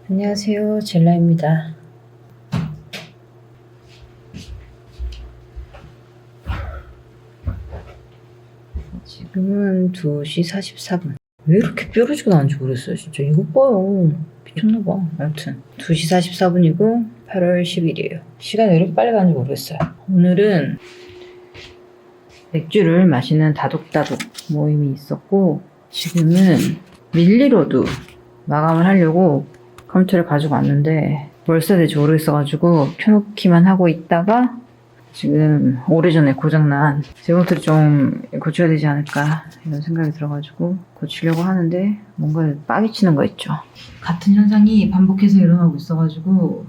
안녕하세요, 젤라입니다. 지금은 2시 44분. 왜 이렇게 뾰루지가 나는지 모르겠어요. 진짜 이거 봐요. 미쳤나봐. 아무튼 2시 44분이고 8월 10일이에요. 시간이 왜 이렇게 빨리 가는지 모르겠어요. 오늘은 맥주를 마시는 다독다독 모임이 있었고, 지금은 밀리로드 마감을 하려고 컴퓨터를 가지고 왔는데 뭘 써야 될지 모르겠어가지고 켜놓기만 하고 있다가 지금 오래전에 고장난 제공틀을 좀 고쳐야 되지 않을까 이런 생각이 들어가지고 고치려고 하는데 뭔가 빡이 치는 거 있죠. 같은 현상이 반복해서 일어나고 있어가지고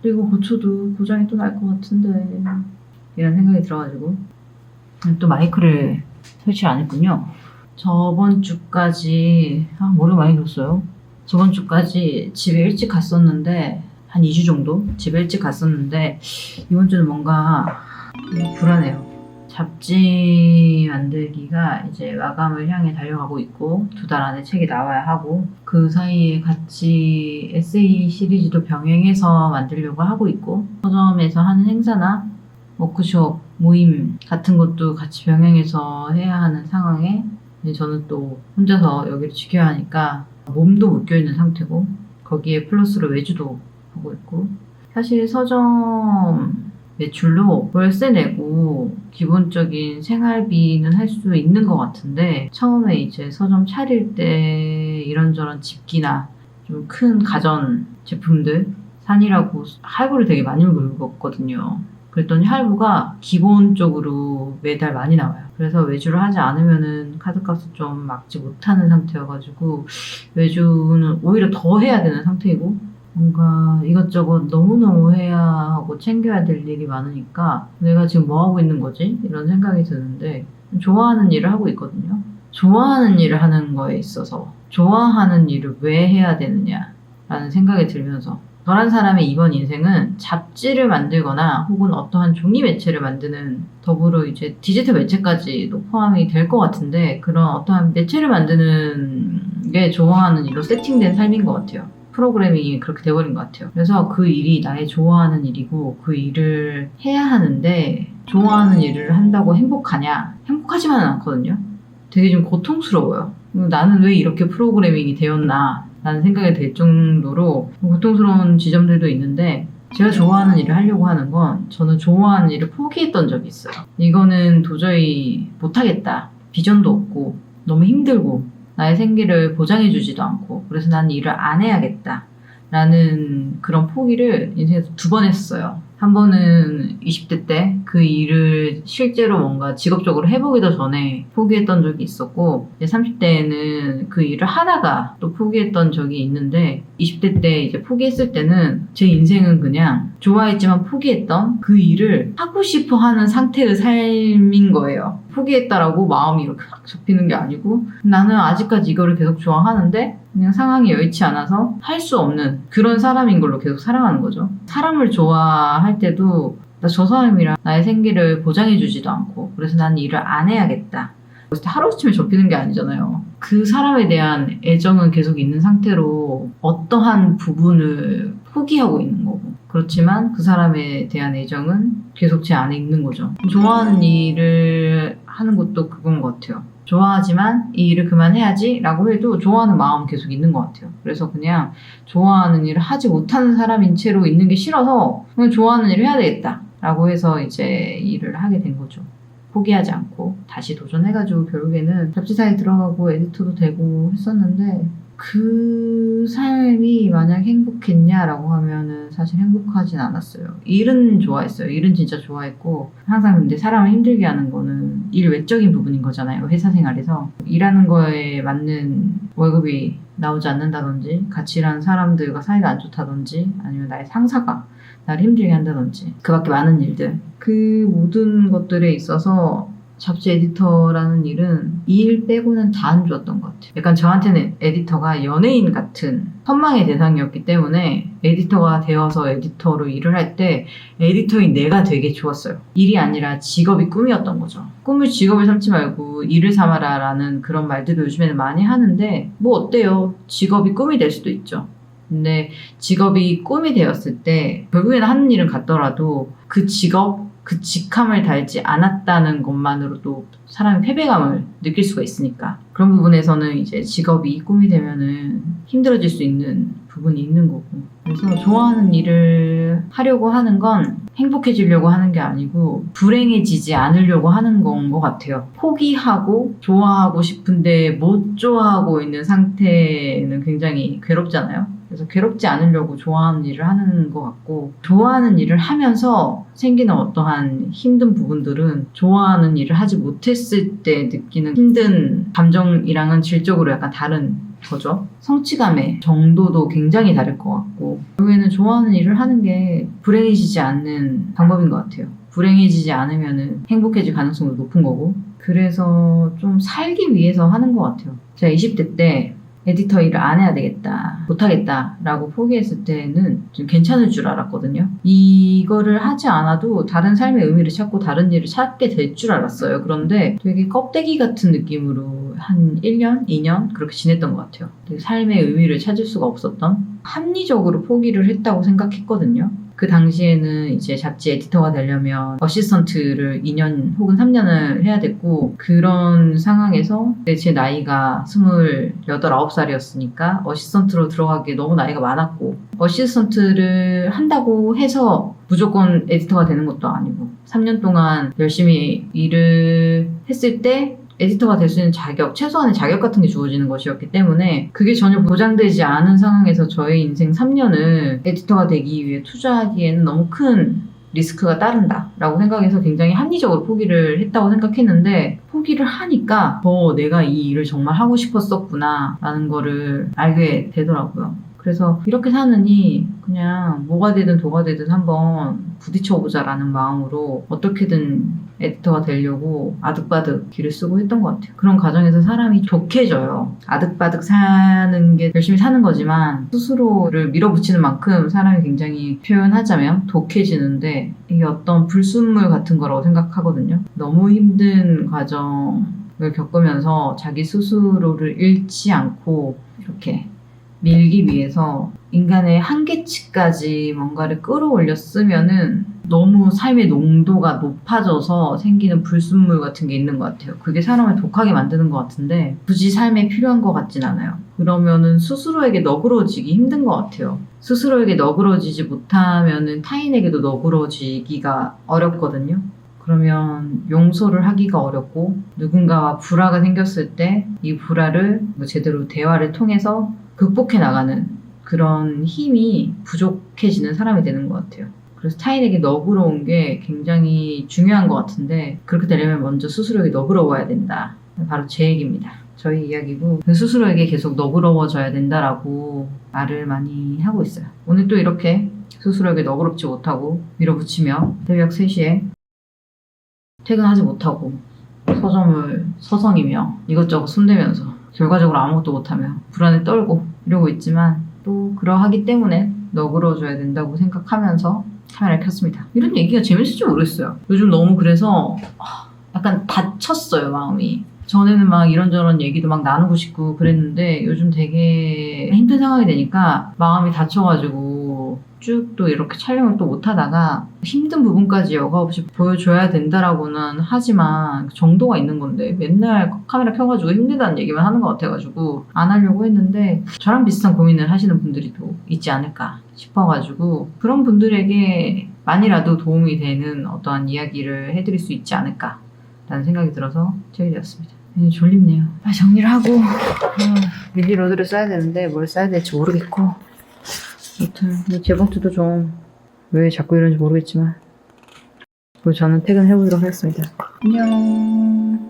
또 이거 고쳐도 고장이 또 날 것 같은데 이런 생각이 들어가지고 또 마이크를 설치를 안 했군요. 저번 주까지 머리가 많이 길었어요. 저번 주까지 집에 일찍 갔었는데 한 2주 정도 집에 일찍 갔었는데 이번 주는 뭔가 불안해요. 잡지 만들기가 이제 마감을 향해 달려가고 있고 2달 안에 책이 나와야 하고 그 사이에 같이 에세이 시리즈도 병행해서 만들려고 하고 있고 서점에서 하는 행사나 워크숍, 모임 같은 것도 같이 병행해서 해야 하는 상황에 저는 또 혼자서 여기를 지켜야 하니까 몸도 묶여있는 상태고 거기에 플러스로 외주도 하고 있고 사실 서점 매출로 월세 내고 기본적인 생활비는 할 수 있는 것 같은데 처음에 이제 서점 차릴 때 이런저런 집기나 좀 큰 가전 제품들 산이라고 할부를 되게 많이 긁었거든요. 그랬더니 할부가 기본적으로 매달 많이 나와요. 그래서 외주를 하지 않으면은 카드값을 좀 막지 못하는 상태여가지고 외주는 오히려 더 해야 되는 상태이고 뭔가 이것저것 너무너무 해야 하고 챙겨야 될 일이 많으니까 내가 지금 뭐 하고 있는 거지? 이런 생각이 드는데 좋아하는 일을 하고 있거든요. 좋아하는 일을 하는 거에 있어서 좋아하는 일을 왜 해야 되느냐라는 생각이 들면서 저란 사람의 이번 인생은 잡지를 만들거나 혹은 어떠한 종이 매체를 만드는 더불어 이제 디지털 매체까지도 포함이 될 것 같은데 그런 어떠한 매체를 만드는 게 좋아하는 일로 세팅된 삶인 것 같아요. 프로그래밍이 그렇게 돼버린 것 같아요. 그래서 그 일이 나의 좋아하는 일이고 그 일을 해야 하는데 좋아하는 일을 한다고 행복하냐? 행복하지만은 않거든요. 되게 좀 고통스러워요. 나는 왜 이렇게 프로그래밍이 되었나? 라는 생각이 들 정도로 고통스러운 지점들도 있는데 제가 좋아하는 일을 하려고 하는 건 저는 좋아하는 일을 포기했던 적이 있어요. 이거는 도저히 못하겠다. 비전도 없고 너무 힘들고 나의 생계를 보장해주지도 않고 그래서 나는 일을 안 해야겠다. 라는 그런 포기를 인생에서 2번 했어요. 한 번은 20대 때 그 일을 실제로 뭔가 직업적으로 해보기도 전에 포기했던 적이 있었고 30대에는 그 일을 하다가 또 포기했던 적이 있는데 20대 때 이제 포기했을 때는 제 인생은 그냥 좋아했지만 포기했던 그 일을 하고 싶어 하는 상태의 삶인 거예요. 포기했다라고 마음이 이렇게 확 접히는 게 아니고 나는 아직까지 이거를 계속 좋아하는데 그냥 상황이 여의치 않아서 할 수 없는 그런 사람인 걸로 계속 살아가는 거죠. 사람을 좋아할 때도 나 저 사람이랑 나의 생계를 보장해주지도 않고 그래서 나는 일을 안 해야겠다. 하루아침에 접히는 게 아니잖아요. 그 사람에 대한 애정은 계속 있는 상태로 어떠한 부분을 포기하고 있는 거고 그렇지만 그 사람에 대한 애정은 계속 제 안에 있는 거죠. 좋아하는 일을 하는 것도 그건 것 같아요. 좋아하지만 이 일을 그만해야지 라고 해도 좋아하는 마음은 계속 있는 것 같아요. 그래서 그냥 좋아하는 일을 하지 못하는 사람인 채로 있는 게 싫어서 그냥 좋아하는 일을 해야 되겠다 라고 해서 이제 일을 하게 된 거죠. 포기하지 않고 다시 도전해가지고 결국에는 잡지사에 들어가고 에디터도 되고 했었는데 그 삶이 만약 행복했냐라고 하면은 사실 행복하진 않았어요. 일은 좋아했어요. 일은 진짜 좋아했고 항상 근데 사람을 힘들게 하는 거는 일 외적인 부분인 거잖아요. 회사 생활에서 일하는 거에 맞는 월급이 나오지 않는다든지 같이 일하는 사람들과 사이가 안 좋다든지 아니면 나의 상사가 나를 힘들게 한다든지 그 밖에 많은 일들 그 모든 것들에 있어서 잡지 에디터라는 일은 이 일 빼고는 다 안 좋았던 것 같아요. 약간 저한테는 에디터가 연예인 같은 선망의 대상이었기 때문에 에디터가 되어서 에디터로 일을 할 때 에디터인 내가 되게 좋았어요. 일이 아니라 직업이 꿈이었던 거죠. 꿈을 직업을 삼지 말고 일을 삼아라 라는 그런 말들도 요즘에는 많이 하는데 뭐 어때요? 직업이 꿈이 될 수도 있죠. 근데 직업이 꿈이 되었을 때 결국에는 하는 일은 같더라도 그 직업, 그 직함을 달지 않았다는 것만으로도 사람이 패배감을 느낄 수가 있으니까 그런 부분에서는 이제 직업이 꿈이 되면은 힘들어질 수 있는 부분이 있는 거고 그래서 좋아하는 일을 하려고 하는 건 행복해지려고 하는 게 아니고 불행해지지 않으려고 하는 건 것 같아요. 포기하고 좋아하고 싶은데 못 좋아하고 있는 상태는 굉장히 괴롭잖아요. 그래서 괴롭지 않으려고 좋아하는 일을 하는 것 같고 좋아하는 일을 하면서 생기는 어떠한 힘든 부분들은 좋아하는 일을 하지 못했을 때 느끼는 힘든 감정이랑은 질적으로 약간 다른 거죠. 성취감의 정도도 굉장히 다를 것 같고 결국에는 좋아하는 일을 하는 게 불행해지지 않는 방법인 것 같아요. 불행해지지 않으면 행복해질 가능성도 높은 거고 그래서 좀 살기 위해서 하는 것 같아요. 제가 20대 때 에디터 일을 안 해야 되겠다, 못하겠다 라고 포기했을 때는 좀 괜찮을 줄 알았거든요. 이거를 하지 않아도 다른 삶의 의미를 찾고 다른 일을 찾게 될 줄 알았어요. 그런데 되게 껍데기 같은 느낌으로 한 1년, 2년 그렇게 지냈던 것 같아요. 되게 삶의 의미를 찾을 수가 없었던 합리적으로 포기를 했다고 생각했거든요. 그 당시에는 이제 잡지 에디터가 되려면 어시스턴트를 2년 혹은 3년을 해야 됐고 그런 상황에서 제 나이가 28, 9살이었으니까 어시스턴트로 들어가기에 너무 나이가 많았고 어시스턴트를 한다고 해서 무조건 에디터가 되는 것도 아니고 3년 동안 열심히 일을 했을 때 에디터가 될 수 있는 자격, 최소한의 자격 같은 게 주어지는 것이었기 때문에 그게 전혀 보장되지 않은 상황에서 저의 인생 3년을 에디터가 되기 위해 투자하기에는 너무 큰 리스크가 따른다라고 생각해서 굉장히 합리적으로 포기를 했다고 생각했는데 포기를 하니까 내가 이 일을 정말 하고 싶었었구나 라는 거를 알게 되더라고요. 그래서 이렇게 사느니 그냥 뭐가 되든 도가 되든 한번 부딪혀보자라는 마음으로 어떻게든 에디터가 되려고 아득바득 길을 쓰고 했던 것 같아요. 그런 과정에서 사람이 독해져요. 아득바득 사는 게 열심히 사는 거지만 스스로를 밀어붙이는 만큼 사람이 굉장히 표현하자면 독해지는데 이게 어떤 불순물 같은 거라고 생각하거든요. 너무 힘든 과정을 겪으면서 자기 스스로를 잃지 않고 이렇게 밀기 위해서 인간의 한계치까지 뭔가를 끌어올렸으면은 너무 삶의 농도가 높아져서 생기는 불순물 같은 게 있는 것 같아요. 그게 사람을 독하게 만드는 것 같은데 굳이 삶에 필요한 것 같진 않아요. 그러면은 스스로에게 너그러지기 힘든 것 같아요. 스스로에게 너그러지지 못하면은 타인에게도 너그러지기가 어렵거든요. 그러면 용서를 하기가 어렵고 누군가와 불화가 생겼을 때 이 불화를 제대로 대화를 통해서 극복해 나가는 그런 힘이 부족해지는 사람이 되는 것 같아요. 그래서 타인에게 너그러운 게 굉장히 중요한 것 같은데 그렇게 되려면 먼저 스스로에게 너그러워야 된다. 바로 제 얘기입니다. 저희 이야기고 스스로에게 계속 너그러워져야 된다라고 말을 많이 하고 있어요. 오늘 또 이렇게 스스로에게 너그럽지 못하고 밀어붙이며 새벽 3시에 퇴근하지 못하고 서점을 서성이며 이것저것 손대면서 결과적으로 아무것도 못하며 불안에 떨고 이러고 있지만 또 그러하기 때문에 너그러워져야 된다고 생각하면서 카메라를 켰습니다. 이런 얘기가 재밌을지 모르겠어요. 요즘 너무 그래서 약간 다쳤어요, 마음이. 전에는 막 이런저런 얘기도 막 나누고 싶고 그랬는데 요즘 되게 힘든 상황이 되니까 마음이 다쳐가지고 쭉 또 이렇게 촬영을 또 못하다가 힘든 부분까지 여과없이 보여줘야 된다라고는 하지만 정도가 있는 건데 맨날 카메라 켜가지고 힘들다는 얘기만 하는 것 같아가지고 안 하려고 했는데 저랑 비슷한 고민을 하시는 분들이 또 있지 않을까 싶어가지고 그런 분들에게 만이라도 도움이 되는 어떠한 이야기를 해드릴 수 있지 않을까 라는 생각이 들어서 찍게 되었습니다. 졸립네요. 빨리 정리를 하고 밀리로드를 써야 되는데 뭘 써야 될지 모르겠고 아무튼 재봉투도 좀 왜 자꾸 이런지 모르겠지만 그리고 저는 퇴근해보도록 하겠습니다. 안녕.